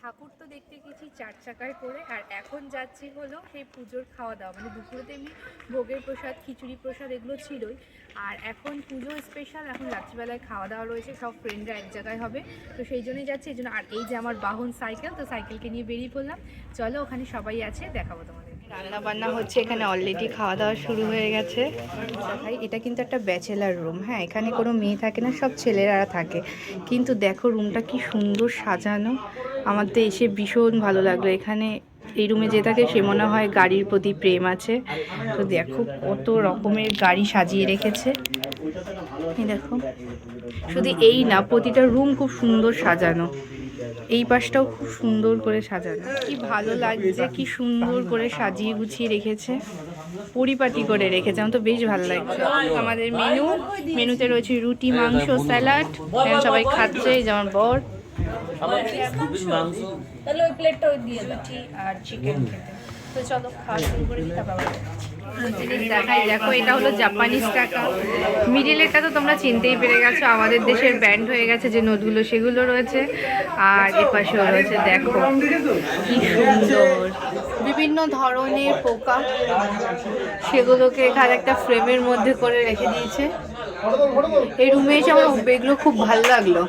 ঠাকুর তো দেখতে গেছি 4 চাকায় করে, আর এখন যাচ্ছি হলো সেই পুজোর খাওয়া দাওয়া। মানে দুপুরে তো এমনি ভোগের প্রসাদ, খিচুড়ি প্রসাদ এগুলো ছিলই, আর এখন পুজো স্পেশাল, এখন রাত্রিবেলায় খাওয়া দাওয়া রয়েছে, সব ফ্রেন্ডরা এক জায়গায় হবে, তো সেই জন্যই যাচ্ছি। এই জন্য, আর এই যে আমার বাহন সাইকেল, তো সাইকেলকে নিয়ে বেরিয়ে পড়লাম। চলো, ওখানে সবাই আছে, দেখাবো তোমাদের। রান্না বান্না হচ্ছে এখানে, অলরেডি খাওয়া দাওয়া শুরু হয়ে গেছে। ভাই, এটা কিন্তু একটা ব্যাচেলার রুম। হ্যাঁ, এখানে কোনো মেয়ে থাকে না, সব ছেলেরা থাকে। কিন্তু দেখো রুমটা কি সুন্দর সাজানো, আমার তো এসে ভীষণ ভালো লাগলো। এখানে এই রুমে যে থাকে সে মনে হয় গাড়ির প্রতি প্রেম আছে। তো দেখো কত রকমের গাড়ি সাজিয়ে রেখেছে। এই দেখো, শুধু এই না, প্রতিটা রুম খুব সুন্দর সাজানো। এই পাশটাও খুব সুন্দর করে সাজানো, কি ভালো লাগছে, কি সুন্দর করে সাজিয়ে গুছিয়ে রেখেছে, পরিপাটি করে রেখেছে। আমার তো বেশ ভালো লাগছে। আমাদের মেনুতে রয়েছে রুটি, মাংস, স্যালাড। সবাই খাচ্ছে, এই যেমন বর তাহলে ওই প্লেটটা ওই দিয়ে রুটি আর চিকেন খেতে। তো চলো খাওয়া শুরু করে দিই, তারপর দেখাই। দেখো, এটা হলো জাপানিজ টাকা। মিডিলেরটা তো তোমরা চিনতেই পেরে গেছো, আমাদের দেশের ব্যান্ড হয়ে গেছে যে নোটগুলো, সেগুলো রয়েছে। আর এপাশেও রয়েছে, দেখো কি সুন্দর বিভিন্ন ধরনের পোকা, সেগুলোকে এখানে একটা ফ্রেমের মধ্যে করে রেখে দিয়েছে। এই রুমে এসে আমার এগুলো খুব ভালো লাগলো।